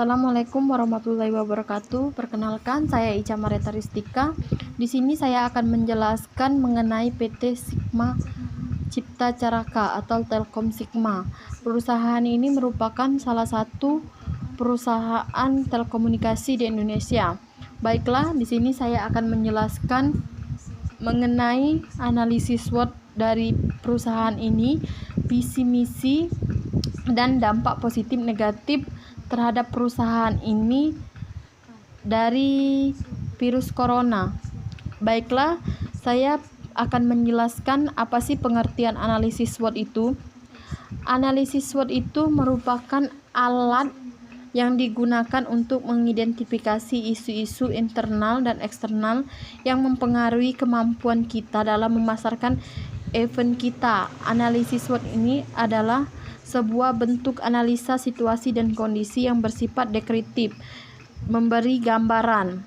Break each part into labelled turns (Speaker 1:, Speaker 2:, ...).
Speaker 1: Assalamualaikum warahmatullahi wabarakatuh. Perkenalkan, saya Ica Mareta Ristika. Di sini saya akan menjelaskan mengenai PT Sigma Cipta Caraka atau Telkom Sigma. Perusahaan ini merupakan salah satu perusahaan telekomunikasi di Indonesia. Baiklah, di sini saya akan menjelaskan mengenai analisis SWOT dari perusahaan ini, visi misi dan dampak positif negatif terhadap perusahaan ini dari virus corona. Baiklah, saya akan menjelaskan apa sih pengertian analisis SWOT itu. Analisis SWOT itu merupakan alat yang digunakan untuk mengidentifikasi isu-isu internal dan eksternal yang mempengaruhi kemampuan kita dalam memasarkan event kita. Analisis SWOT ini adalah sebuah bentuk analisa situasi dan kondisi yang bersifat deskriptif, memberi gambaran.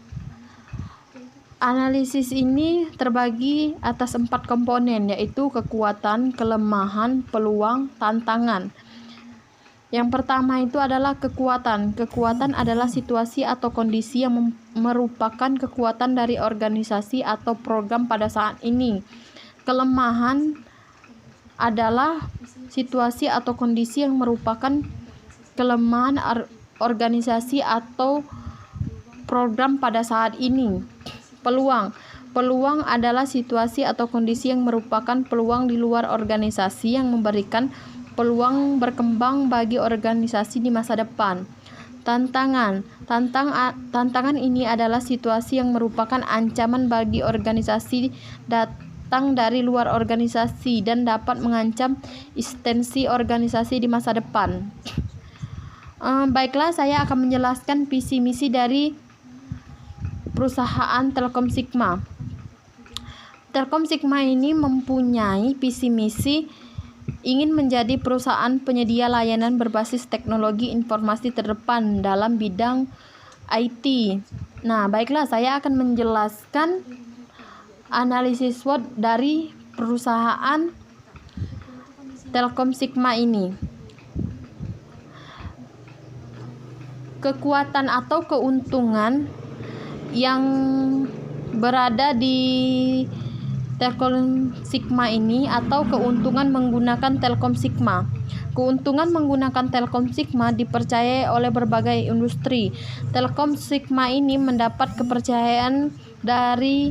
Speaker 1: Analisis ini terbagi atas 4 komponen, yaitu kekuatan, kelemahan, peluang, tantangan. Yang pertama itu adalah kekuatan. Kekuatan adalah situasi atau kondisi yang merupakan kekuatan dari organisasi atau program pada saat ini. Kelemahan adalah situasi atau kondisi yang merupakan kelemahan organisasi atau program pada saat ini. Peluang adalah situasi atau kondisi yang merupakan peluang di luar organisasi yang memberikan peluang berkembang bagi organisasi di masa depan. Tantangan ini adalah situasi yang merupakan ancaman bagi organisasi datang dari luar organisasi dan dapat mengancam eksistensi organisasi di masa depan. Baiklah, saya akan menjelaskan visi misi dari perusahaan Telkom Sigma. Telkom Sigma ini mempunyai visi misi ingin menjadi perusahaan penyedia layanan berbasis teknologi informasi terdepan dalam bidang IT. Nah, baiklah, saya akan menjelaskan analisis SWOT dari perusahaan Telkom Sigma ini. Kekuatan atau keuntungan yang berada di Telkom Sigma ini atau keuntungan menggunakan Telkom Sigma. Keuntungan menggunakan Telkom Sigma dipercayai oleh berbagai industri. Telkom Sigma ini mendapat kepercayaan dari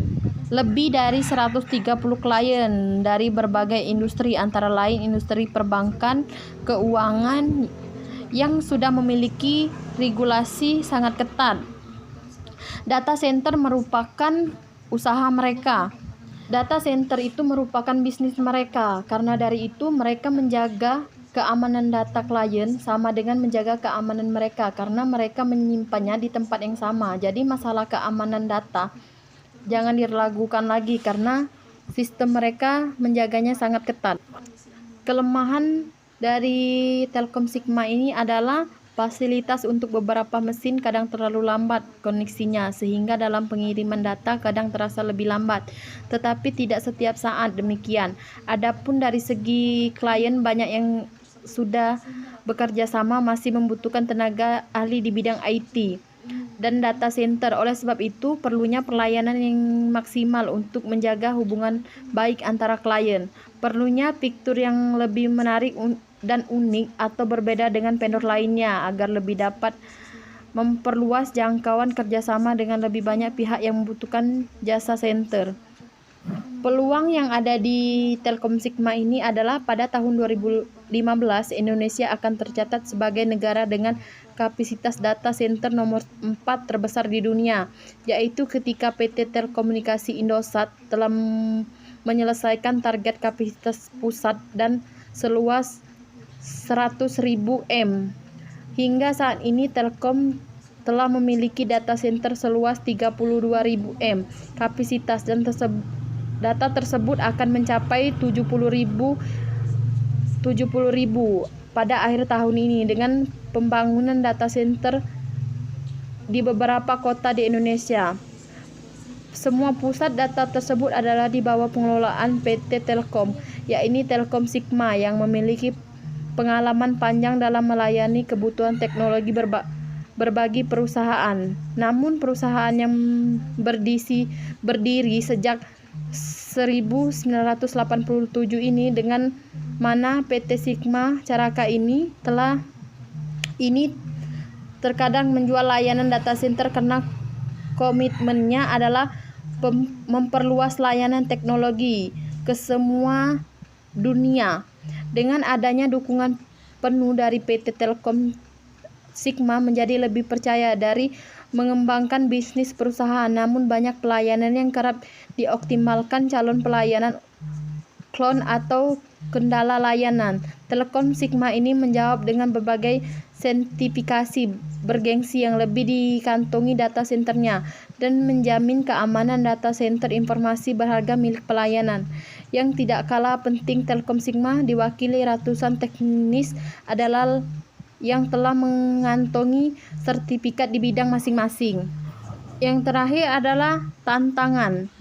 Speaker 1: lebih dari 130 klien dari berbagai industri, antara lain industri perbankan, keuangan yang sudah memiliki regulasi sangat ketat. Data center merupakan usaha mereka. Data center itu merupakan bisnis mereka. Karena dari itu mereka menjaga keamanan data klien sama dengan menjaga keamanan mereka, karena mereka menyimpannya di tempat yang sama. Jadi masalah keamanan data jangan diragukan lagi karena sistem mereka menjaganya sangat ketat. Kelemahan dari Telkom Sigma ini adalah fasilitas untuk beberapa mesin kadang terlalu lambat koneksinya, sehingga dalam pengiriman data kadang terasa lebih lambat, tetapi tidak setiap saat demikian. Adapun dari segi klien, banyak yang sudah bekerja sama masih membutuhkan tenaga ahli di bidang IT dan data center. Oleh sebab itu, perlunya pelayanan yang maksimal untuk menjaga hubungan baik antara klien. Perlunya fitur yang lebih menarik dan unik atau berbeda dengan vendor lainnya agar lebih dapat memperluas jangkauan kerjasama dengan lebih banyak pihak yang membutuhkan jasa center. Peluang yang ada di Telkom Sigma ini adalah pada tahun 2015 Indonesia akan tercatat sebagai negara dengan kapasitas data center nomor 4 terbesar di dunia, yaitu ketika PT Telekomunikasi Indosat telah menyelesaikan target kapasitas pusat dan seluas 100.000 M. Hingga saat ini Telkom telah memiliki data center seluas 32.000 M kapasitas dan data tersebut akan mencapai 70.000 pada akhir tahun ini dengan pembangunan data center di beberapa kota di Indonesia. Semua pusat data tersebut adalah di bawah pengelolaan PT Telkom, yakni Telkom Sigma yang memiliki pengalaman panjang dalam melayani kebutuhan teknologi berbagi perusahaan. Namun perusahaan yang berdiri sejak 1987 ini, dengan mana PT Sigma Caraka ini terkadang menjual layanan data center karena komitmennya adalah memperluas layanan teknologi ke semua dunia. Dengan adanya dukungan penuh dari PT Telkom, Sigma menjadi lebih percaya dari mengembangkan bisnis perusahaan. Namun banyak pelayanan yang kerap dioptimalkan calon pelayanan klon atau kendala layanan. Telkom Sigma ini menjawab dengan berbagai sertifikasi bergengsi yang lebih dikantongi data centernya dan menjamin keamanan data center informasi berharga milik pelayanan. Yang tidak kalah penting, Telkom Sigma diwakili ratusan teknis adalah yang telah mengantongi sertifikat di bidang masing-masing. Yang terakhir adalah tantangan.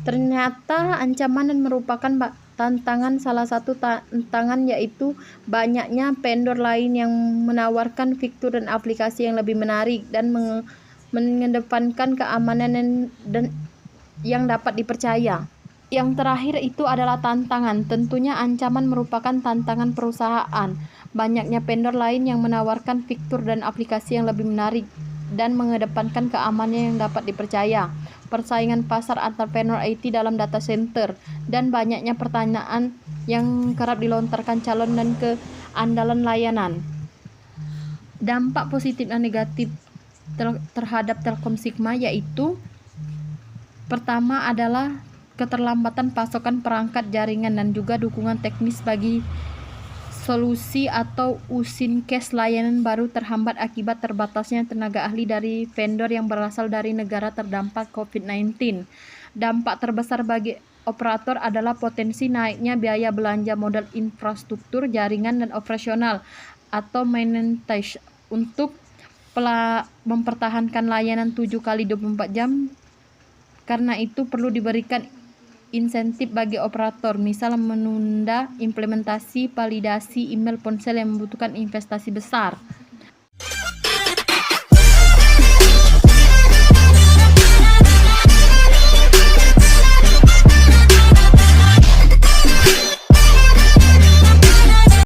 Speaker 1: Ternyata ancaman dan merupakan tantangan. Salah satu tantangan yaitu banyaknya vendor lain yang menawarkan fitur dan aplikasi yang lebih menarik dan mengedepankan keamanan dan yang dapat dipercaya. Yang terakhir itu adalah tantangan. Tentunya ancaman merupakan tantangan perusahaan. Banyaknya vendor lain yang menawarkan fitur dan aplikasi yang lebih menarik dan mengedepankan keamanan yang dapat dipercaya. Persaingan pasar antar vendor IT dalam data center, dan banyaknya pertanyaan yang kerap dilontarkan calon dan keandalan layanan. Dampak positif dan negatif terhadap Telkom Sigma yaitu: pertama adalah keterlambatan pasokan perangkat jaringan dan juga dukungan teknis bagi solusi atau usincase layanan baru terhambat akibat terbatasnya tenaga ahli dari vendor yang berasal dari negara terdampak COVID-19. Dampak terbesar bagi operator adalah potensi naiknya biaya belanja modal infrastruktur, jaringan, dan operasional atau maintenance untuk mempertahankan layanan 7x24 jam. Karena itu perlu diberikan insentif bagi operator, misal menunda implementasi validasi email ponsel yang membutuhkan investasi besar.